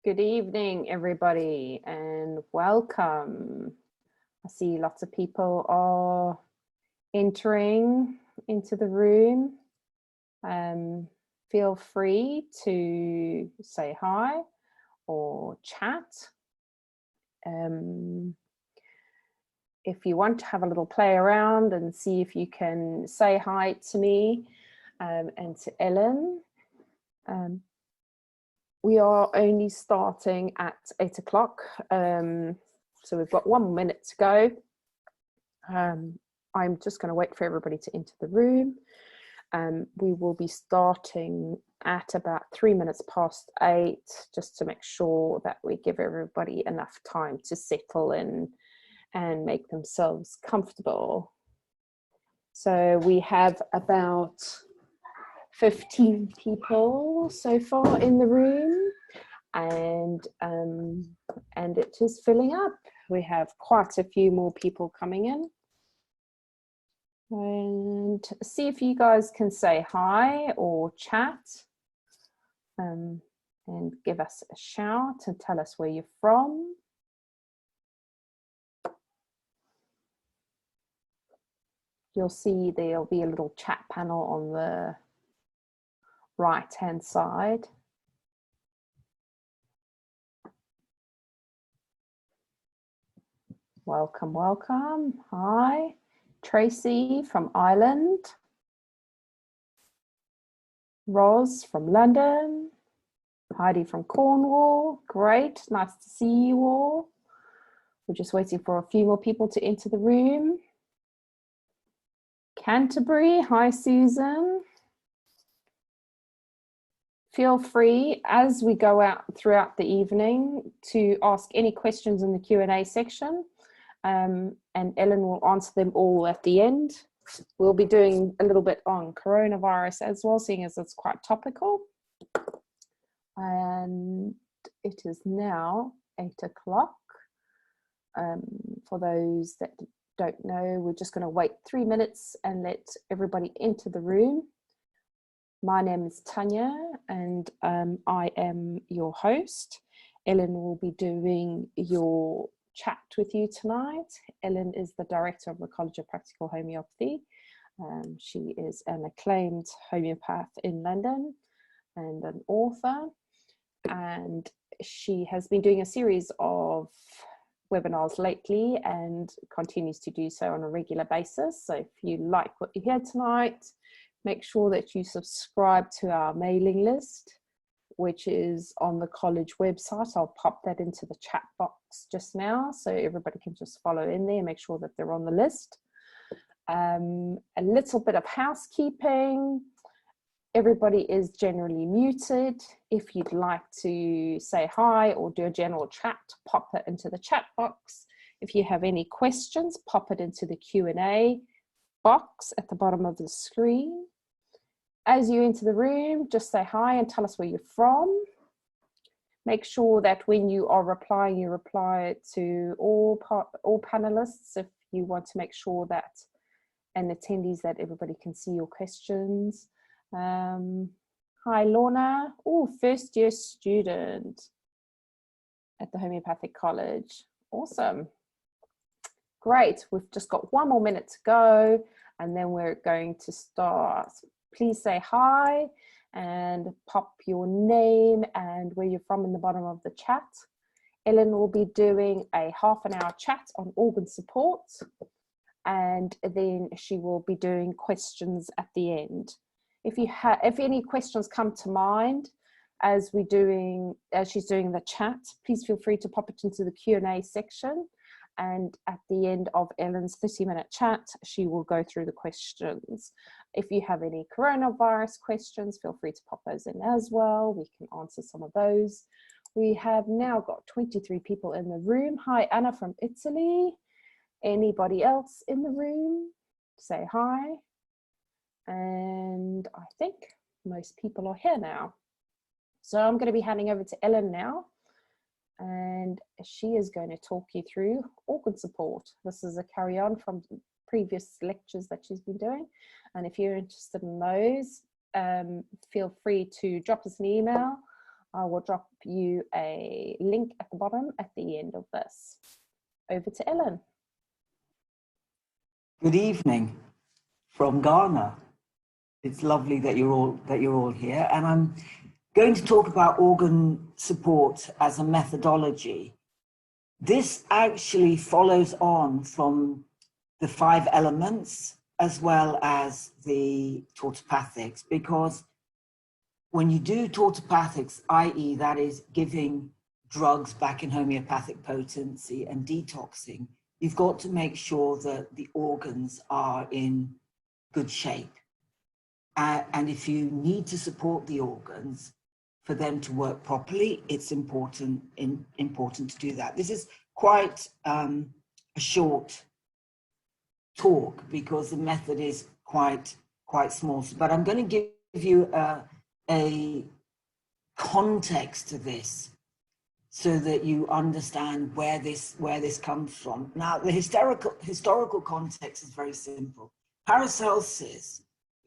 Good evening, everybody, and welcome. I see lots of people are entering into the room. Feel free to say hi or chat. If you want to have a little play around and see if you can say hi to me and to Ellen. We are only starting at 8 o'clock, so we've got 1 minute to go. I'm just going to wait for everybody to enter the room. We will be starting at about 3 minutes past 8, just to make sure that we give everybody enough time to settle in and make themselves comfortable. So we have about 15 people so far in the room, and it is filling up. We have quite a few more people coming in, and see if you guys can say hi or chat and give us a shout and tell us where you're from. You'll see there'll be a little chat panel on the right hand side. Welcome, welcome. Hi, Tracy from Ireland. Roz from London. Heidi from Cornwall. Great, nice to see you all. We're just waiting for a few more people to enter the room. Canterbury, hi Susan. Feel free as we go out throughout the evening to ask any questions in the Q&A section, and Ellen will answer them all at the end. We'll be doing a little bit on coronavirus as well, seeing as it's quite topical. And it is now 8 o'clock. For those that don't know, we're just going to wait 3 minutes and let everybody enter the room. My name is Tanya, and I am your host. Ellen will be doing your chat with you tonight. Ellen is the director of the College of Practical Homeopathy. She is an acclaimed homeopath in London and an author, and she has been doing a series of webinars lately and continues to do so on a regular basis. So if you like what you hear tonight, make sure that you subscribe to our mailing list, which is on the college website. I'll pop that into the chat box just now, so everybody can just follow in there and make sure that they're on the list. A little bit of housekeeping. Everybody is generally muted. If you'd like to say hi or do a general chat, pop it into the chat box. If you have any questions, pop it into the Q&A box at the bottom of the screen. As you enter the room, just say hi and tell us where you're from. Make sure that when you are replying, you reply to all panelists if you want to make sure that, and attendees, that everybody can see your questions. Hi, Lorna. Oh, first year student at the Homeopathic College. Awesome. Great. We've just got 1 more minute to go, and then we're going to start. Please say hi and pop your name and where you're from in the bottom of the chat. Ellen will be doing a half-an-hour chat on organ support, and then she will be doing questions at the end. If any questions come to mind as she's doing the chat, please feel free to pop it into the Q&A section. And at the end of Ellen's 30-minute chat, she will go through the questions. If you have any coronavirus questions, feel free to pop those in as well. We can answer some of those. We have now got 23 people in the room. Hi, Anna from Italy. Anybody else in the room? Say hi. And I think most people are here now. So I'm going to be handing over to Ellen now, and she is going to talk you through organ support. This is a carry on from previous lectures that she's been doing, and if you're interested in those, feel free to drop us an email I will drop you a link at the bottom at the end of this. Over to Ellen. Good evening from Ghana. It's lovely that you're all here, and I'm going to talk about organ support as a methodology. This actually follows on from the 5 elements as well as the tautopathics, because when you do tautopathics, i.e. that is giving drugs back in homeopathic potency and detoxing, you've got to make sure that the organs are in good shape. And if you need to support the organs for them to work properly, it's important to do that. This is quite a short talk because the method is quite small, but I'm going to give you a context to this so that you understand where this comes from. Now, the historical context is very simple. Paracelsus,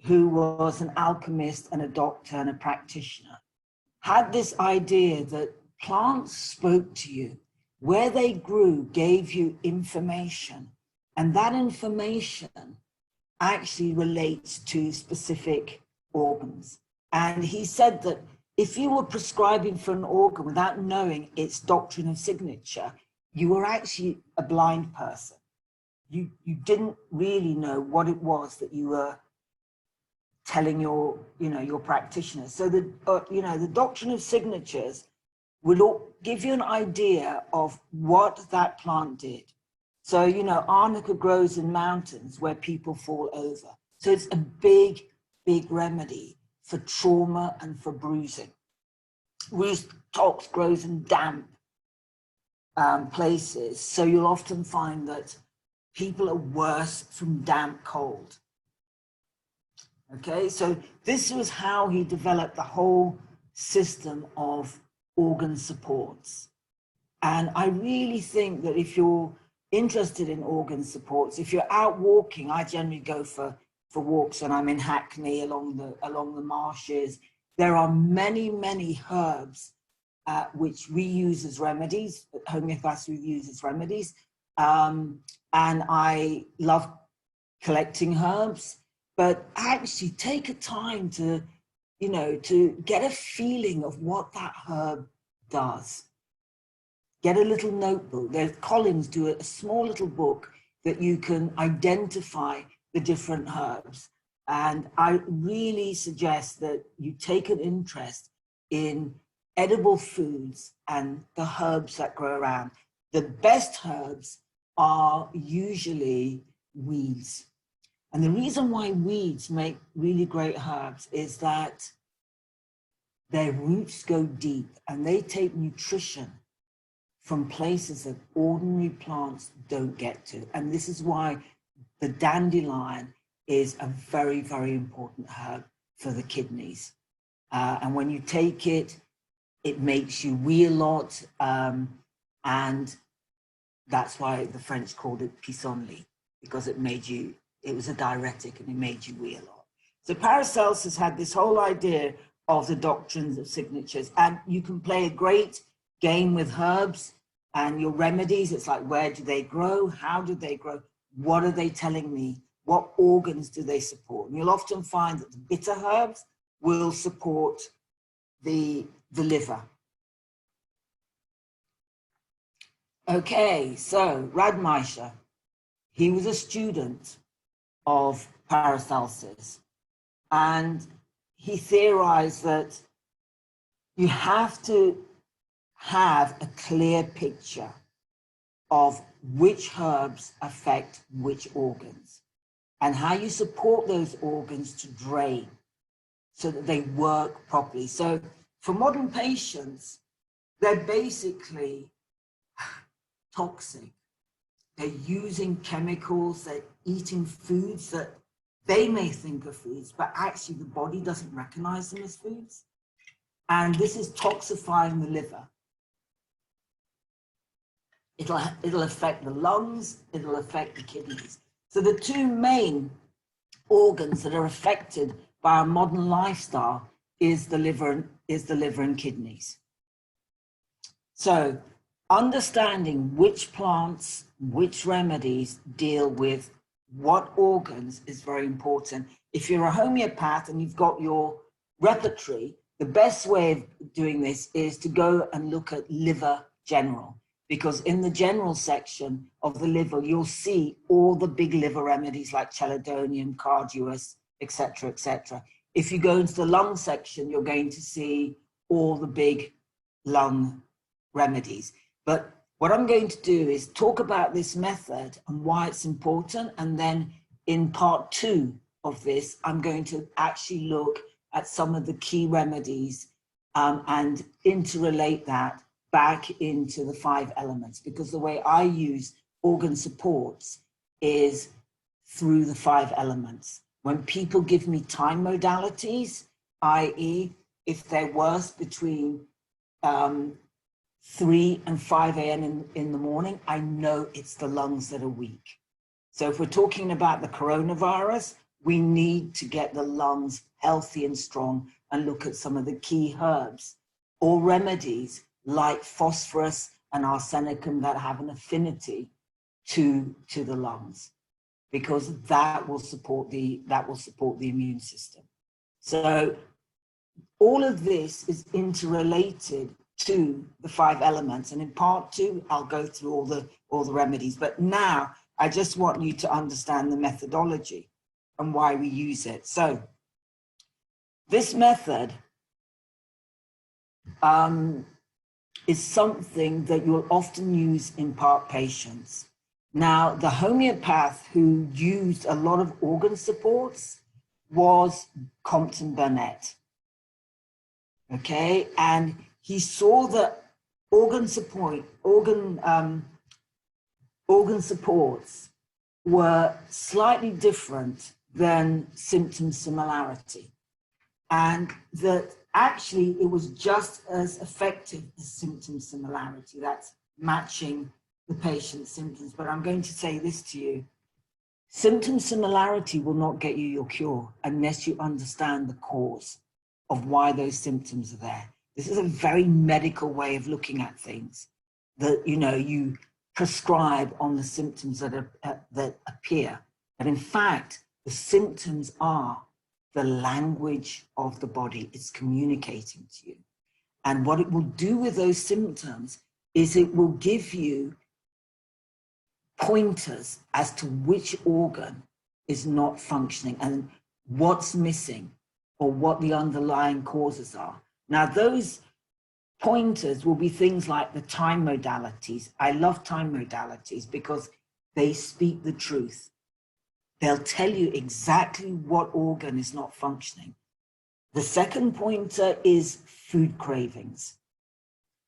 who was an alchemist and a doctor and a practitioner, had this idea that plants spoke to you. Where they grew gave you information, and that information actually relates to specific organs. And he said that if you were prescribing for an organ without knowing its doctrine of signature, you were actually a blind person. You didn't really know what it was that you were telling your practitioners. So the doctrine of signatures will give you an idea of what that plant did. So, arnica grows in mountains where people fall over. So it's a big remedy for trauma and for bruising. Rhus tox grows in damp places. So you'll often find that people are worse from damp cold. Okay, so this was how he developed the whole system of organ supports. And I really think that if you're interested in organ supports, if you're out walking, I generally go for walks when I'm in Hackney along the marshes. There are many herbs which we use as remedies, homeopathy we use as remedies. And I love collecting herbs. But actually take a time to get a feeling of what that herb does. Get a little notebook. There's Collins do a small little book that you can identify the different herbs. And I really suggest that you take an interest in edible foods and the herbs that grow around. The best herbs are usually weeds. And the reason why weeds make really great herbs is that their roots go deep and they take nutrition from places that ordinary plants don't get to. And this is why the dandelion is a very important herb for the kidneys. And when you take it, it makes you wee a lot. And that's why the French called it pissenlit, because it was a diuretic and it made you wee a lot. So Paracelsus had this whole idea of the doctrines of signatures, and you can play a great game with herbs and your remedies. It's like, where do they grow? How do they grow? What are they telling me? What organs do they support? And you'll often find that the bitter herbs will support the liver. Okay, so Radmacher, he was a student of Paracelsus, and he theorized that you have to have a clear picture of which herbs affect which organs and how you support those organs to drain so that they work properly. So for modern patients, they're basically toxic. They're using chemicals, they're eating foods that they may think are foods, but actually the body doesn't recognize them as foods. And this is toxifying the liver. It'll affect the lungs, it'll affect the kidneys. So the two main organs that are affected by our modern lifestyle is the liver and kidneys. So understanding which plants, which remedies deal with what organs is very important. If you're a homeopath and you've got your repertory, the best way of doing this is to go and look at liver general, because in the general section of the liver, you'll see all the big liver remedies like chelidonium, carduus, etc., etc. If you go into the lung section, you're going to see all the big lung remedies. But what I'm going to do is talk about this method and why it's important. And then in part 2 of this, I'm going to actually look at some of the key remedies and interrelate that back into the 5 elements, because the way I use organ supports is through the 5 elements. When people give me time modalities, i.e. if they're worse between 3 and 5 a.m. in the morning, I know it's the lungs that are weak. So if we're talking about the coronavirus, we need to get the lungs healthy and strong and look at some of the key herbs or remedies like phosphorus and arsenicum that have an affinity to the lungs, because that will support the immune system. So all of this is interrelated to the 5 elements, and in part 2 I'll go through all the remedies. But now I just want you to understand the methodology and why we use it. So this method is something that you'll often use in part patients. Now, the homeopath who used a lot of organ supports was Compton Burnett. Okay, and he saw that organ supports were slightly different than symptom similarity, and that actually it was just as effective as symptom similarity. That's matching the patient's symptoms. But I'm going to say this to you: symptom similarity will not get you your cure unless you understand the cause of why those symptoms are there. This is a very medical way of looking at things, that, you know, you prescribe on the symptoms that appear. But in fact, the symptoms are the language of the body. It's communicating to you. And what it will do with those symptoms is it will give you pointers as to which organ is not functioning and what's missing or what the underlying causes are. Now, those pointers will be things like the time modalities. I love time modalities because they speak the truth. They'll tell you exactly what organ is not functioning. The second pointer is food cravings.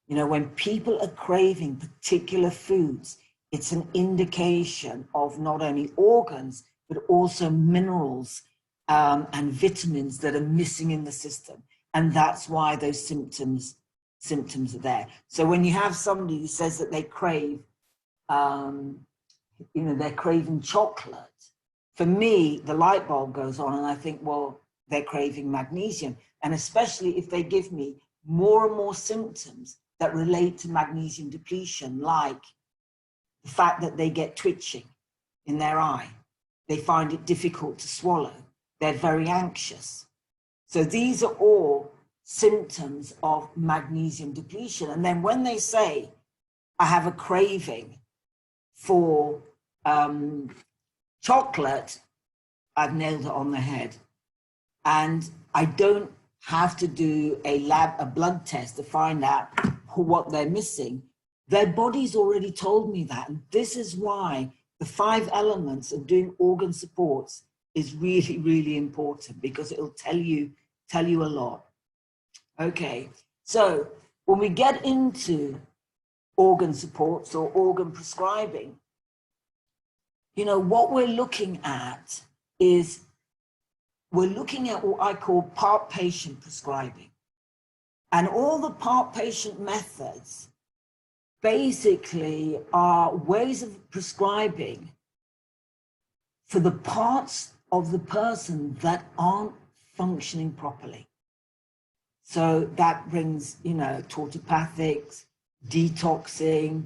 You know, when people are craving particular foods, it's an indication of not only organs, but also minerals and vitamins that are missing in the system. And that's why those symptoms are there. So when you have somebody who says that they crave, they're craving chocolate, for me, the light bulb goes on and I think, well, they're craving magnesium. And especially if they give me more and more symptoms that relate to magnesium depletion, like the fact that they get twitching in their eye, they find it difficult to swallow, they're very anxious. So these are all symptoms of magnesium depletion. And then when they say, I have a craving for chocolate, I've nailed it on the head. And I don't have to do a blood test to find out what they're missing. Their body's already told me that. And this is why the 5 elements of doing organ supports is really, really important, because it'll tell you a lot. Okay, so when we get into organ supports or organ prescribing, you know, what we're looking at is we're looking at what I call part patient prescribing. And all the part patient methods basically are ways of prescribing for the parts of the person that aren't functioning properly. So that brings, you know, tautopathics, detoxing,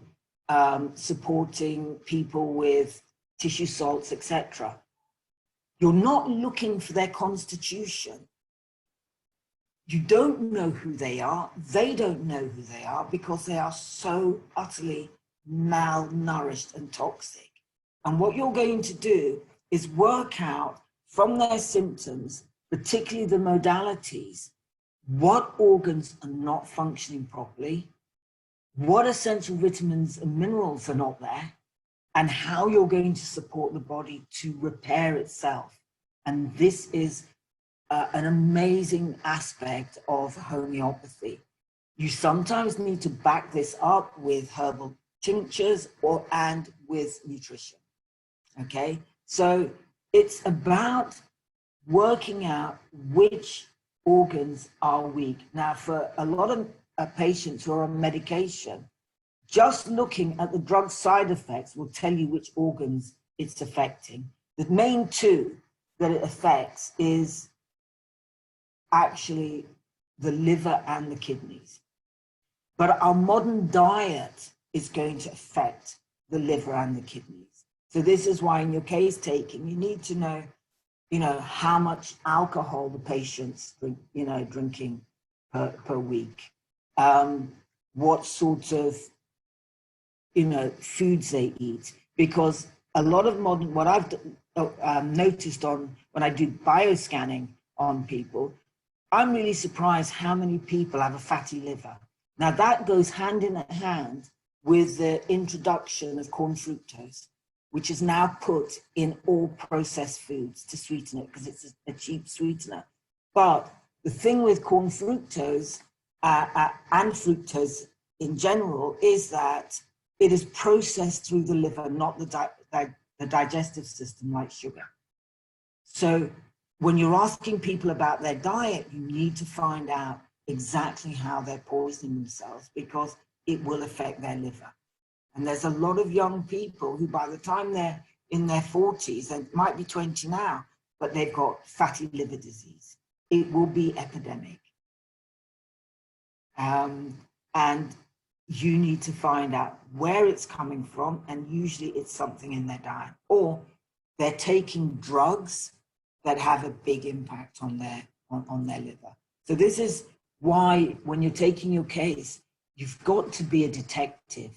supporting people with tissue salts, etc. You're not looking for their constitution. You don't know who they are. They don't know who they are because they are so utterly malnourished and toxic. And what you're going to do is work out from their symptoms, particularly the modalities, what organs are not functioning properly, what essential vitamins and minerals are not there, and how you're going to support the body to repair itself. And this is an amazing aspect of homeopathy. You sometimes need to back this up with herbal tinctures and with nutrition. Okay, so it's about working out which organs are weak. Now, for a lot of patients who are on medication, just looking at the drug side effects will tell you which organs it's affecting. The main two that it affects is actually the liver and the kidneys. But our modern diet is going to affect the liver and the kidneys. So this is why in your case taking, you need to know, you know, how much alcohol the patient's drinking per week, what sorts of, foods they eat, because a lot of modern, what I've noticed when I do bioscanning on people, I'm really surprised how many people have a fatty liver. Now that goes hand in hand with the introduction of corn fructose, which is now put in all processed foods to sweeten it because it's a cheap sweetener. But the thing with corn fructose and fructose in general is that it is processed through the liver, not the digestive system like sugar. So when you're asking people about their diet, you need to find out exactly how they're poisoning themselves because it will affect their liver. And there's a lot of young people who by the time they're in their 40s, they might be 20 now, but they've got fatty liver disease. It will be epidemic. And you need to find out where it's coming from, and usually it's something in their diet, or they're taking drugs that have a big impact on their liver. So this is why when you're taking your case, you've got to be a detective.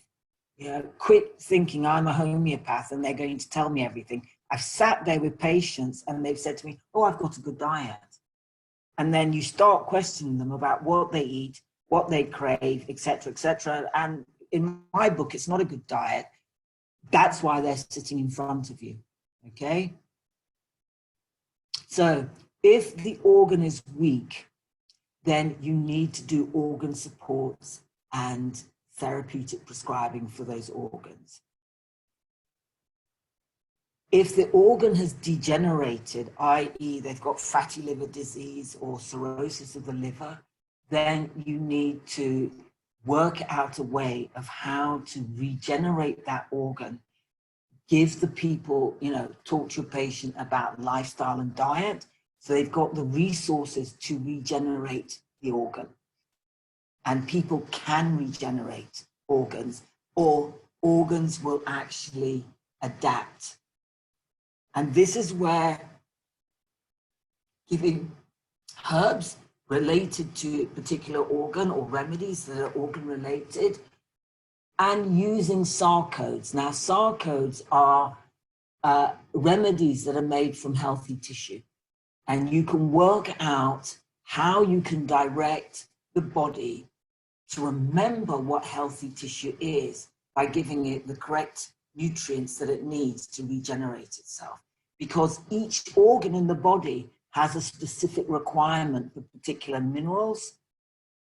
Quit thinking I'm a homeopath and they're going to tell me everything. I've sat there with patients and they've said to me, oh, I've got a good diet. And then you start questioning them about what they eat, what they crave, etc., etc. And in my book, it's not a good diet. That's why they're sitting in front of you, okay? So if the organ is weak, then you need to do organ supports and therapeutic prescribing for those organs. If the organ has degenerated, i.e. they've got fatty liver disease or cirrhosis of the liver, then you need to work out a way of how to regenerate that organ. Give the people, talk to your patient about lifestyle and diet, so they've got the resources to regenerate the organ. And people can regenerate organs, or organs will actually adapt. And this is where giving herbs related to a particular organ or remedies that are organ related, and using SAR codes. Now, SAR codes are remedies that are made from healthy tissue. And you can work out how you can direct the body to remember what healthy tissue is by giving it the correct nutrients that it needs to regenerate itself. Because each organ in the body has a specific requirement for particular minerals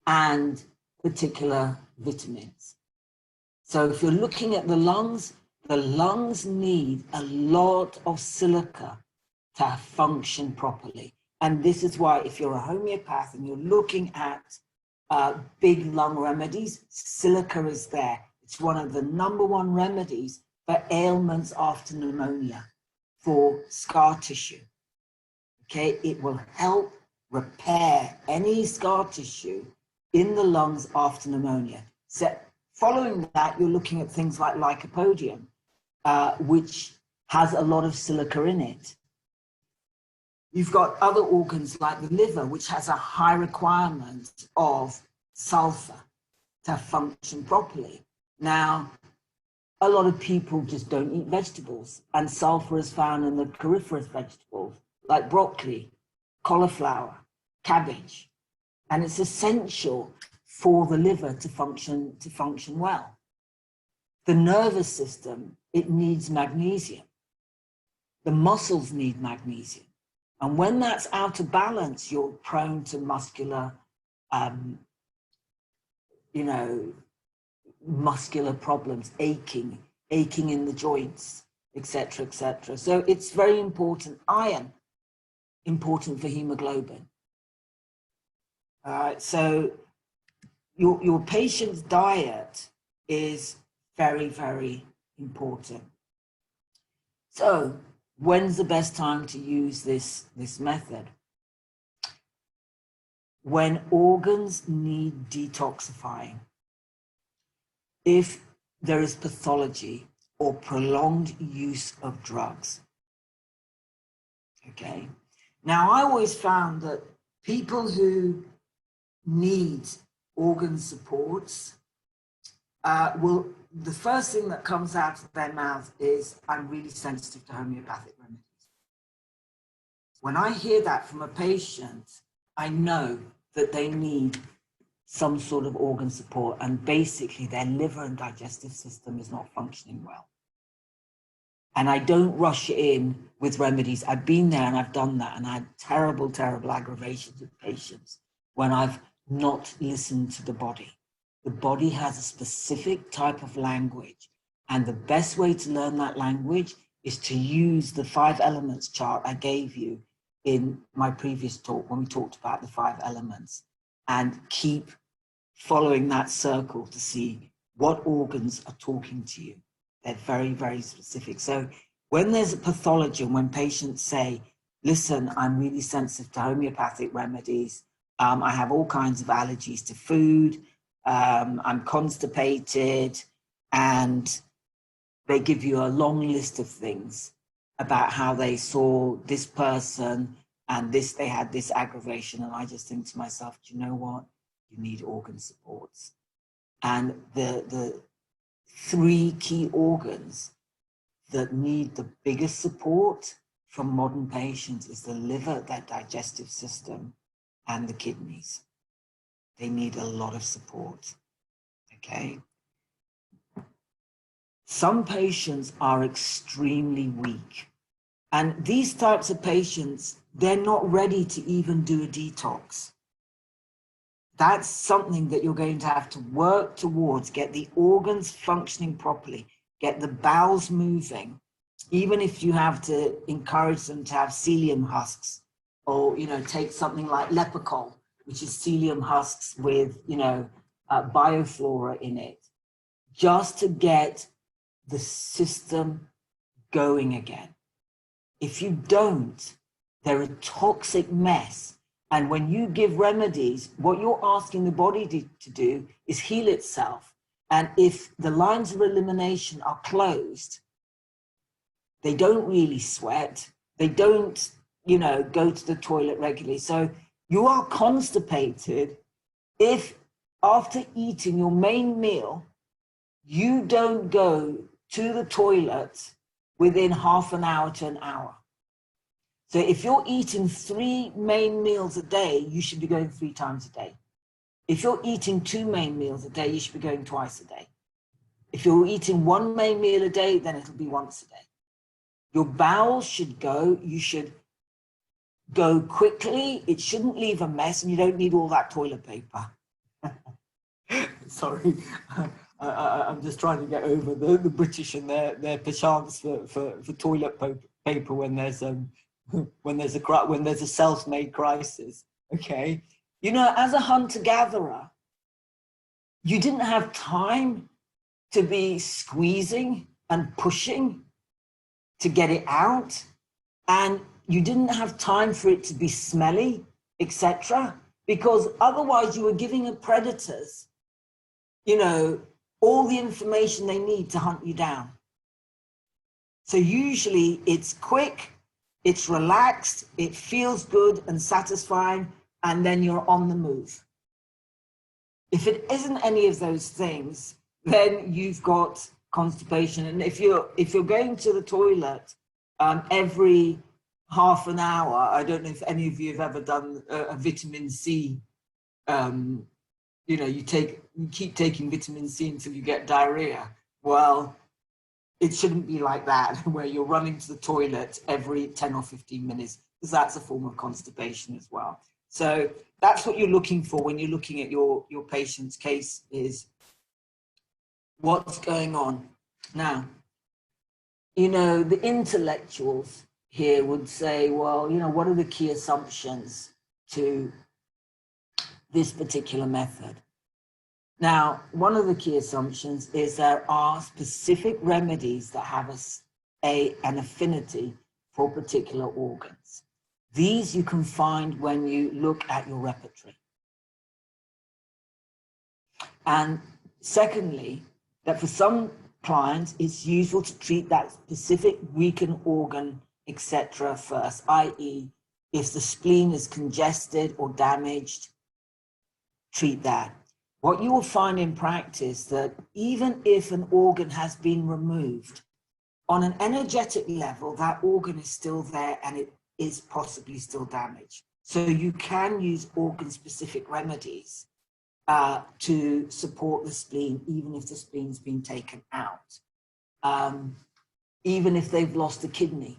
and particular vitamins. So if you're looking at the lungs need a lot of silica to function properly. And this is why if you're a homeopath and you're looking at big lung remedies, silica is there. It's one of the #1 remedies for ailments after pneumonia, for scar tissue. Okay, it will help repair any scar tissue in the lungs after pneumonia. So following that, you're looking at things like lycopodium, which has a lot of silica in it. You've got other organs like the liver, which has a high requirement of sulfur to function properly. Now, a lot of people just don't eat vegetables, and sulfur is found in the cruciferous vegetables like broccoli, cauliflower, cabbage, and it's essential for the liver to function well. The nervous system, it needs magnesium. The muscles need magnesium. And when that's out of balance, you're prone to muscular, muscular problems, aching in the joints, etc., etc. So it's very important. Iron, important for hemoglobin. So your patient's diet is very, very important. So when's the best time to use this method? When organs need detoxifying. If there is pathology or prolonged use of drugs. Okay. Now, I always found that people who need organ supports the first thing that comes out of their mouth is, I'm really sensitive to homeopathic remedies. When I hear that from a patient, I know that they need some sort of organ support, and basically their liver and digestive system is not functioning well. And I don't rush in with remedies. I've been there and I've done that, and I had terrible, terrible aggravations with patients when I've not listened to the body. The body has a specific type of language, and the best way to learn that language is to use the 5 elements chart I gave you in my previous talk when we talked about the 5 elements, and keep following that circle to see what organs are talking to you. They're very, very specific. So when there's a pathology, and when patients say, listen, I'm really sensitive to homeopathic remedies, I have all kinds of allergies to food, I'm constipated, and they give you a long list of things about how they saw this person and they had this aggravation. And I just think to myself, do you know what? You need organ supports. And the 3 key organs that need the biggest support from modern patients is the liver, their digestive system, and the kidneys. They need a lot of support, okay? Some patients are extremely weak. And these types of patients, they're not ready to even do a detox. That's something that you're going to have to work towards, get the organs functioning properly, get the bowels moving, even if you have to encourage them to have psyllium husks, or, take something like Lepicol, which is psyllium husks with, bioflora in it, just to get the system going again. If you don't, they're a toxic mess. And when you give remedies, what you're asking the body to do is heal itself. And if the lines of elimination are closed, they don't really sweat. They don't, go to the toilet regularly. So you are constipated if after eating your main meal, you don't go to the toilet within half an hour to an hour. So if you're eating 3 main meals a day, you should be going 3 times a day. If you're eating 2 main meals a day, you should be going twice a day. If you're eating 1 main meal a day, then it'll be once a day. Your bowels should go, you should go quickly. It shouldn't leave a mess, and you don't need all that toilet paper. Sorry, I'm just trying to get over the British and their perchance for toilet paper when there's a self-made crisis. Okay, as a hunter-gatherer, you didn't have time to be squeezing and pushing to get it out, and you didn't have time for it to be smelly etc. Because otherwise you are giving the predators, you know, all the information they need to hunt you down. So usually it's quick, it's relaxed, it feels good and satisfying, and then you're on the move. If it isn't any of those things, then you've got constipation. And if you're going to the toilet every half an hour, I don't know if any of you have ever done a vitamin C. You know, you keep taking vitamin C until you get diarrhea. Well, it shouldn't be like that, where you're running to the toilet every 10 or 15 minutes, because that's a form of constipation as well. So that's what you're looking for when you're looking at your patient's case, is what's going on. Now, you know, the intellectuals here would say, well, you know, what are the key assumptions to this particular method? Now, one of the key assumptions is there are specific remedies that have an affinity for particular organs. These you can find when you look at your repertory. And secondly, that for some clients, it's useful to treat that specific weakened organ, etc. first, i.e. if the spleen is congested or damaged, treat that. What you will find in practice that even if an organ has been removed, on an energetic level, that organ is still there and it is possibly still damaged. So you can use organ-specific remedies to support the spleen, even if the speen's been taken out. Even if they've lost a kidney,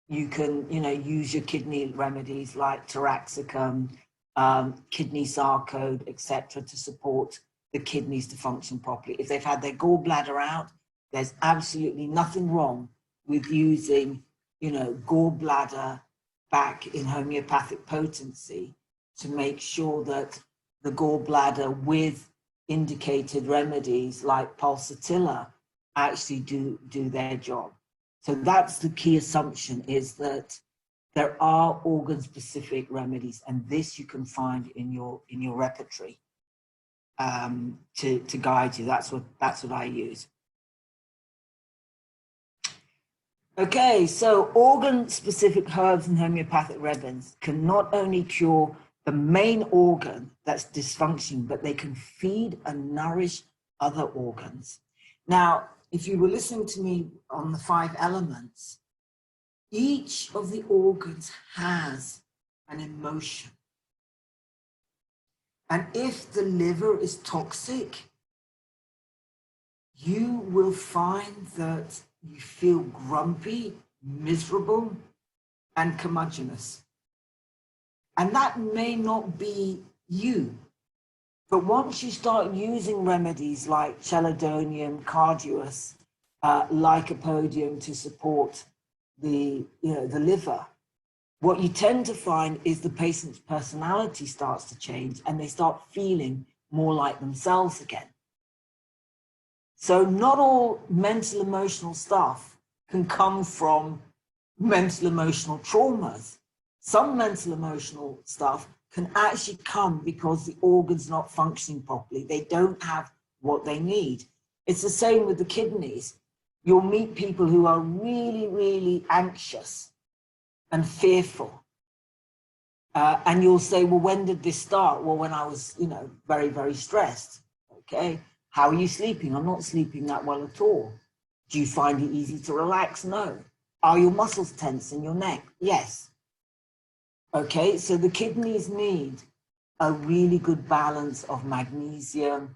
you can, you know, use your kidney remedies like taraxacum, kidney sarcode, etc., to support the kidneys to function properly. If they've had their gallbladder out, there's absolutely nothing wrong with using, you know, gallbladder back in homeopathic potency to make sure that the gallbladder with indicated remedies like pulsatilla actually do their job. So that's the key assumption, is that there are organ-specific remedies, and this you can find in your repertory to guide you. That's what I use. Okay, so organ-specific herbs and homeopathic remedies can not only cure the main organ that's dysfunctioning, but they can feed and nourish other organs. Now, if you were listening to me on the 5 elements, each of the organs has an emotion. And if the liver is toxic, you will find that you feel grumpy, miserable, and curmudgeonous. And that may not be you. But once you start using remedies like chelidonium, carduus, lycopodium to support the liver, what you tend to find is the patient's personality starts to change and they start feeling more like themselves again. So not all mental emotional stuff can come from mental emotional traumas. Some mental emotional stuff can actually come because the organ's not functioning properly. They don't have what they need. It's the same with the kidneys. You'll meet people who are really, really anxious and fearful. And you'll say, well, when did this start? Well, when I was, very, very stressed. Okay. How are you sleeping? I'm not sleeping that well at all. Do you find it easy to relax? No. Are your muscles tense in your neck? Yes. Okay, so the kidneys need a really good balance of magnesium,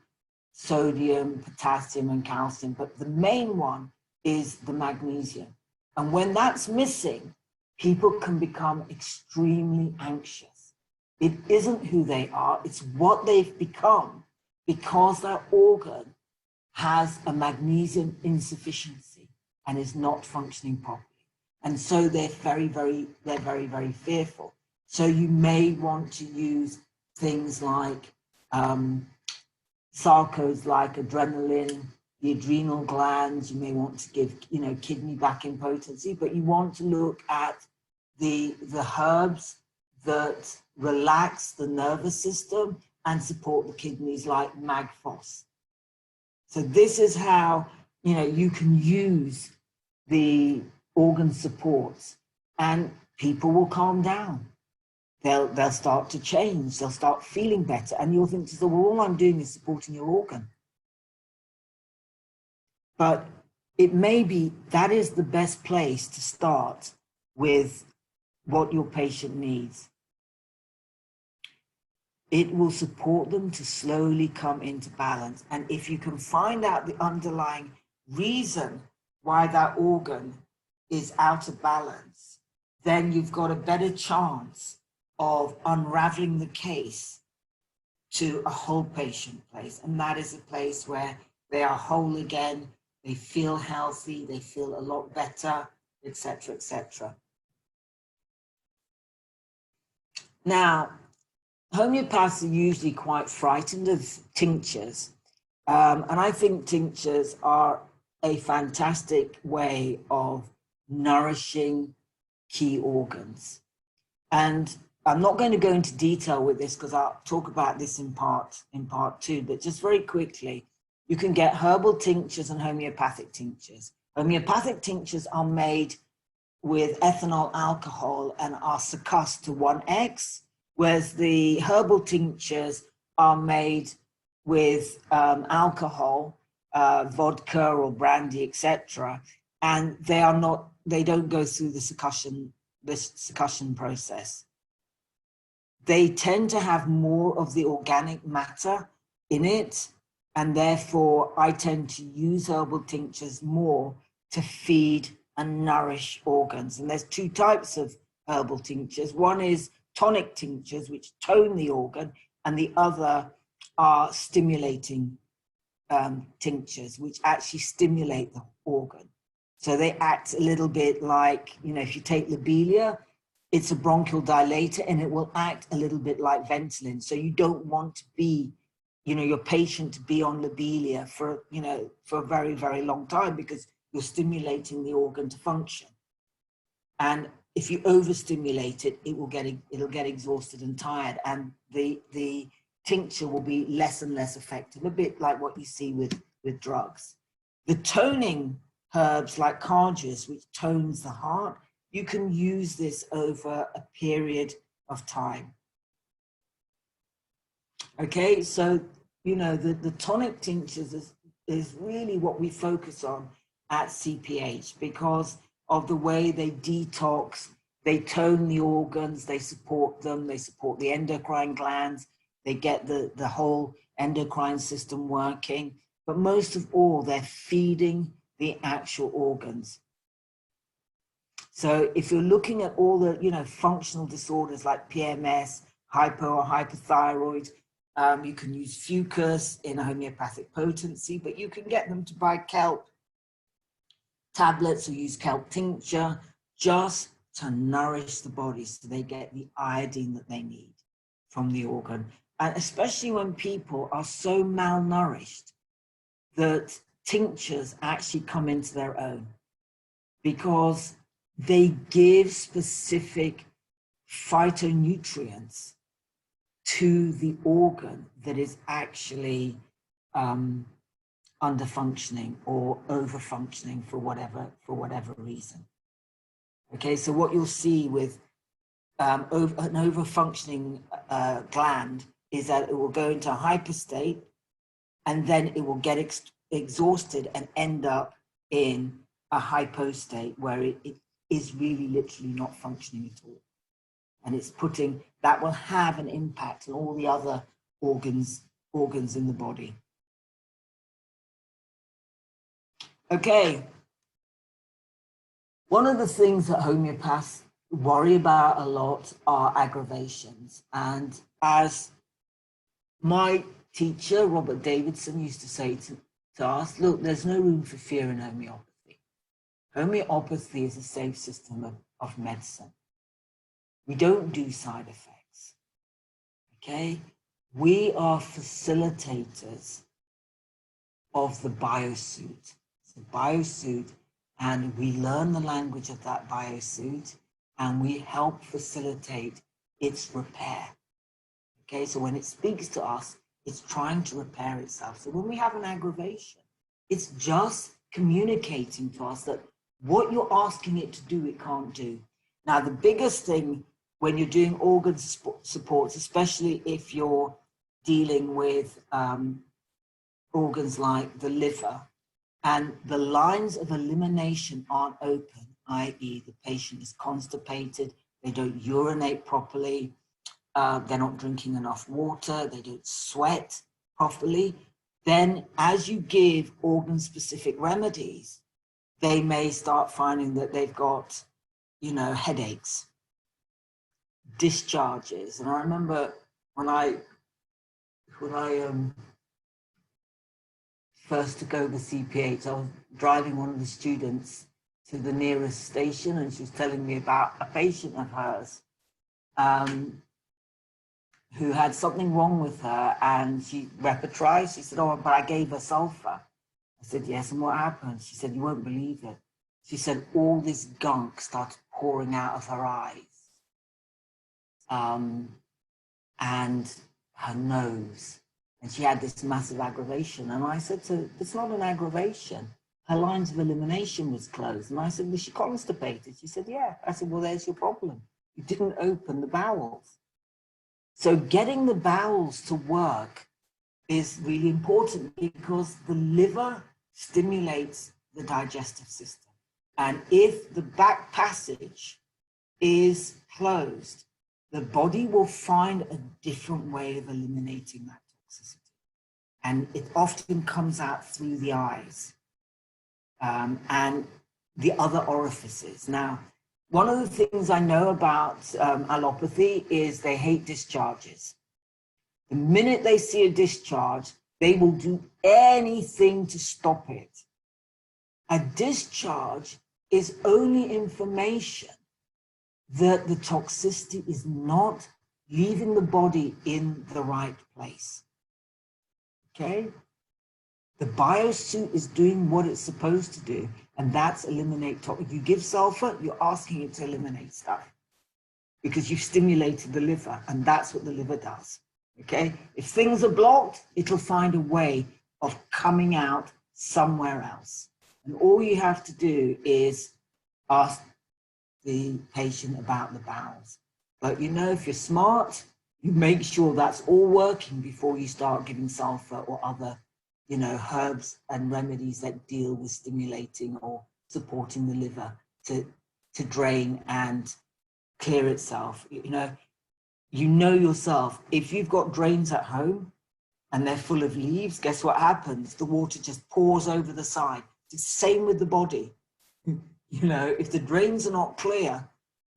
sodium, potassium, and calcium. But the main one is the magnesium. And when that's missing, people can become extremely anxious. It isn't who they are, it's what they've become because their organ has a magnesium insufficiency and is not functioning properly. And so they're very, very fearful. So you may want to use things like sarcodes like adrenaline, the adrenal glands. You may want to give, kidney back in potency, but you want to look at the herbs that relax the nervous system and support the kidneys like magphos. So this is how, you know, you can use the organ supports and people will calm down. They'll start to change. They'll start feeling better. And you'll think, so, well, all I'm doing is supporting your organ. But it may be that is the best place to start with what your patient needs. It will support them to slowly come into balance. And if you can find out the underlying reason why that organ is out of balance, then you've got a better chance of unraveling the case to a whole patient place. And that is a place where they are whole again, they feel healthy, they feel a lot better, etc., etc. Now, homeopaths are usually quite frightened of tinctures. And I think tinctures are a fantastic way of nourishing key organs. And I'm not going to go into detail with this because I'll talk about this in part 2, but just very quickly, you can get herbal tinctures and homeopathic tinctures. Homeopathic tinctures are made with ethanol alcohol and are succussed to 1x, whereas the herbal tinctures are made with alcohol, vodka or brandy, etc., and they don't go through the succussion process. They tend to have more of the organic matter in it, and therefore I tend to use herbal tinctures more to feed and nourish organs. And there's 2 types of herbal tinctures. One is tonic tinctures, which tone the organ, and the other are stimulating tinctures, which actually stimulate the organ. So they act a little bit like, you know, if you take lobelia, it's a bronchial dilator and it will act a little bit like Ventolin. So you don't want to be, you know, your patient to be on lobelia for, you know, for a very, very long time because you're stimulating the organ to function. And if you overstimulate it, it'll get exhausted and tired, and the tincture will be less and less effective, a bit like what you see with drugs. The toning herbs like carduus, which tones the heart, you can use this over a period of time. Okay, so, you know, the tonic tinctures is really what we focus on at CPH because of the way they detox, they tone the organs, they support them, they support the endocrine glands, they get the whole endocrine system working, but most of all, they're feeding the actual organs. So if you're looking at all the, you know, functional disorders like PMS, hypo or hypothyroid, you can use fucus in a homeopathic potency, but you can get them to buy kelp tablets or use kelp tincture just to nourish the body so they get the iodine that they need from the organ. And especially when people are so malnourished that tinctures actually come into their own because they give specific phytonutrients to the organ that is actually under-functioning or over-functioning for whatever reason. Okay, so what you'll see with an over-functioning gland is that it will go into a hyperstate and then it will get exhausted and end up in a hypostate where it is really literally not functioning at all. And it's that will have an impact on all the other organs in the body. Okay, one of the things that homeopaths worry about a lot are aggravations. And as my teacher, Robert Davidson, used to say to us, look, there's no room for fear in homeopathy. Homeopathy is a safe system of medicine. We don't do side effects, okay? We are facilitators of the biosuit. It's a biosuit, and we learn the language of that biosuit, and we help facilitate it's repair. Okay, so when it speaks to us, it's trying to repair itself. So when we have an aggravation, it's just communicating to us that what you're asking it to do, it can't do. Now, the biggest thing when you're doing organ supports, especially if you're dealing with organs like the liver, and the lines of elimination aren't open, i.e. the patient is constipated, they don't urinate properly, they're not drinking enough water, they don't sweat properly, then as you give organ-specific remedies, they may start finding that they've got, you know, headaches, discharges. And I remember when I first took over CPH, I was driving one of the students to the nearest station, and she was telling me about a patient of hers who had something wrong with her, and she repertorized. She said, oh, but I gave her sulfur. I said, yes, and what happened? She said, you won't believe it. She said all this gunk started pouring out of her eyes and her nose. And she had this massive aggravation. And I said to her, it's not an aggravation. Her lines of elimination was closed. And I said, was she constipated? She said, yeah. I said, well, there's your problem. You didn't open the bowels. So getting the bowels to work is really important because the liver stimulates the digestive system. And if the back passage is closed, the body will find a different way of eliminating that toxicity. And it often comes out through the eyes and the other orifices. Now, one of the things I know about allopathy is they hate discharges. The minute they see a discharge, they will do anything to stop it. A discharge is only information that the toxicity is not leaving the body in the right place. Okay? The biosuit is doing what it's supposed to do, and that's eliminate toxins. If you give sulfur, you're asking it to eliminate stuff because you've stimulated the liver, and that's what the liver does. Okay? If things are blocked, it'll find a way of coming out somewhere else. And all you have to do is ask the patient about the bowels. But you know, if you're smart, you make sure that's all working before you start giving sulfur or other, you know, herbs and remedies that deal with stimulating or supporting the liver to drain and clear itself. You know yourself, if you've got drains at home and they're full of leaves, guess what happens? The water just pours over the side. It's the same with the body. You know, if the drains are not clear,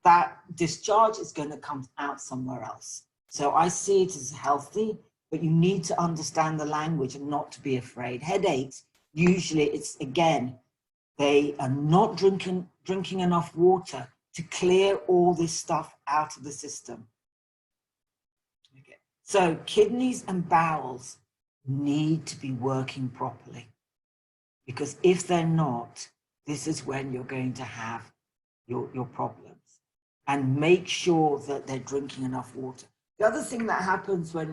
that discharge is going to come out somewhere else. So I see it as healthy, but you need to understand the language and not to be afraid. Headaches, usually it's, again, they are not drinking enough water to clear all this stuff out of the system. Okay. So kidneys and bowels need to be working properly, because if they're not, this is when you're going to have your problems. And make sure that they're drinking enough water. The other thing that happens when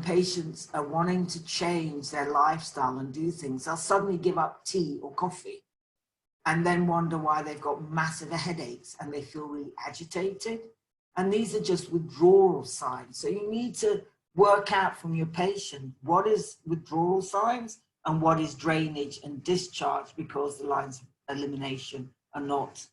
patients are wanting to change their lifestyle and do things, they'll suddenly give up tea or coffee and then wonder why they've got massive headaches and they feel really agitated. And these are just withdrawal signs. So you need to work out from your patient what is withdrawal signs and what is drainage and discharge, because the lines of elimination are not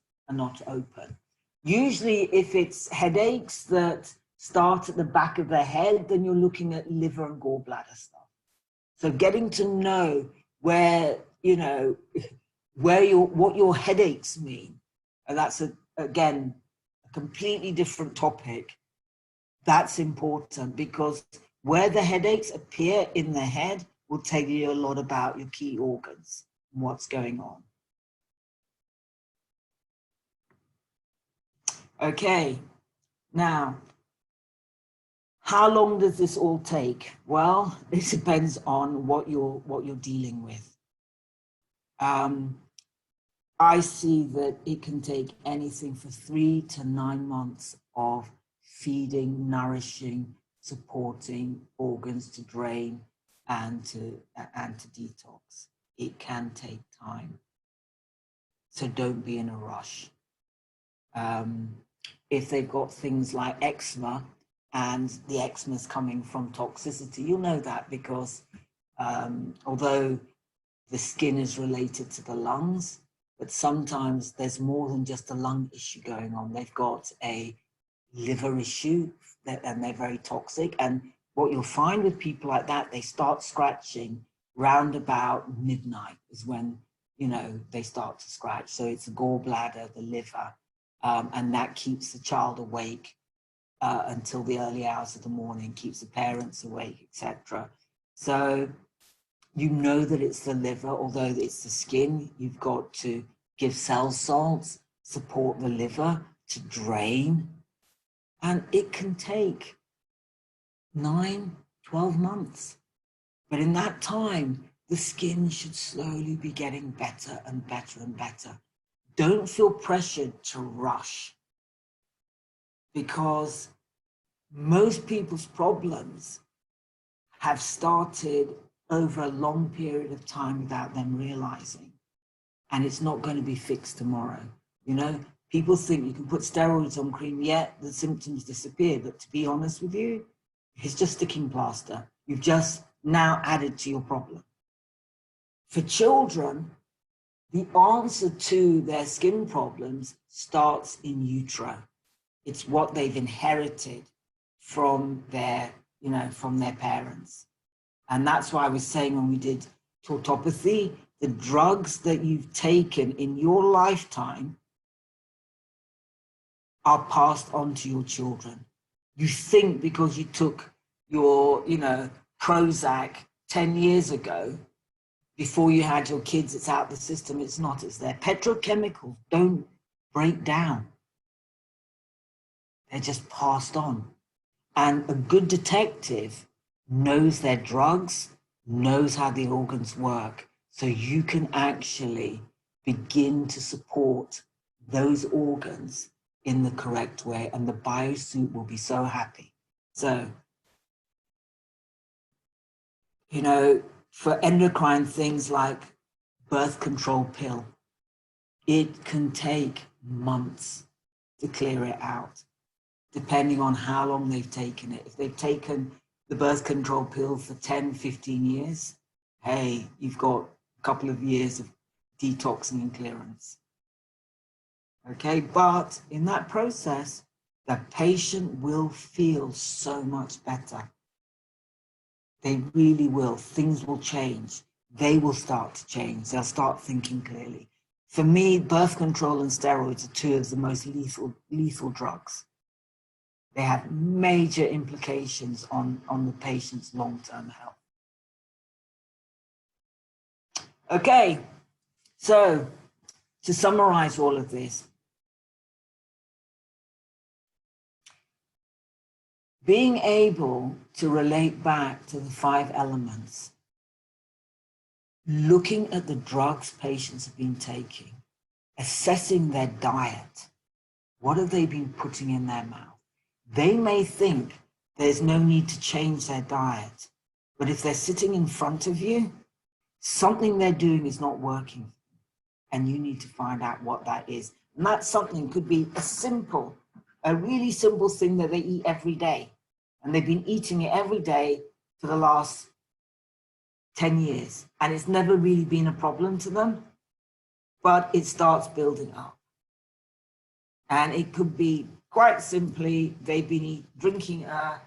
open. Usually if it's headaches that start at the back of the head, then you're looking at liver and gallbladder stuff. So getting to know where, you know, what your headaches mean, and that's again a completely different topic. That's important, because where the headaches appear in the head will tell you a lot about your key organs and what's going on. Okay, now, how long does this all take? Well, it depends on what you're dealing with. I see that it can take anything from 3 to 9 months of feeding, nourishing, supporting organs to drain and to detox. It can take time. So don't be in a rush. If they've got things like eczema and the eczema is coming from toxicity, you'll know that because although the skin is related to the lungs, but sometimes there's more than just a lung issue going on. They've got a liver issue and they're very toxic. And what you'll find with people like that, they start scratching round about midnight is when, you know, they start to scratch. So it's the gallbladder, the liver, and that keeps the child awake until the early hours of the morning, keeps the parents awake, etc. So you know that it's the liver, although it's the skin. You've got to give cell salts, support the liver to drain. And it can take 9, 12 months. But in that time, the skin should slowly be getting better and better and better. Don't feel pressured to rush, because most people's problems have started over a long period of time without them realizing. And it's not going to be fixed tomorrow. You know, people think you can put steroids on cream, yet the symptoms disappear. But to be honest with you, it's just sticking plaster. You've just now added to your problem. For children, the answer to their skin problems starts in utero. It's what they've inherited from their, you know, from their parents. And that's why I was saying when we did tautopathy, the drugs that you've taken in your lifetime are passed on to your children. You think because you took your, you know, Prozac 10 years ago, before you had your kids, it's out the system. It's not, it's there. Petrochemicals don't break down. They're just passed on. And a good detective knows their drugs, knows how the organs work. So you can actually begin to support those organs in the correct way, and the biosuit will be so happy. So, you know, for endocrine things like birth control pill, it can take months to clear it out, depending on how long they've taken it. If they've taken the birth control pill for 10, 15 years, hey, you've got a couple of years of detoxing and clearance. Okay, but in that process, the patient will feel so much better. They really will. Things will change. They will start to change. They'll start thinking clearly. For me, birth control and steroids are two of the most lethal drugs. They have major implications on the patient's long-term health. Okay, so to summarize all of this, being able to relate back to the 5 elements, looking at the drugs patients have been taking, assessing their diet, what have they been putting in their mouth? They may think there's no need to change their diet, but if they're sitting in front of you, something they're doing is not working, and you need to find out what that is. And that something could be a really simple thing that they eat every day. And they've been eating it every day for the last 10 years. And it's never really been a problem to them, but it starts building up. And it could be quite simply, they've been drinking a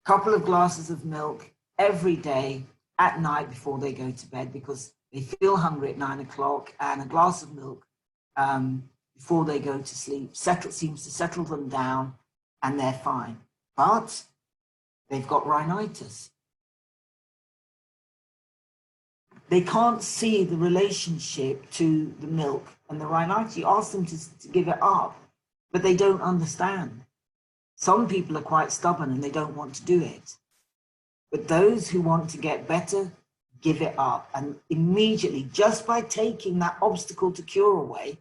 couple of glasses of milk every day at night before they go to bed, because they feel hungry at 9 o'clock, and a glass of milk before they go to sleep seems to settle them down, and they're fine. But they've got rhinitis. They can't see the relationship to the milk and the rhinitis. You ask them to give it up, but they don't understand. Some people are quite stubborn and they don't want to do it. But those who want to get better, give it up. And immediately, just by taking that obstacle to cure away,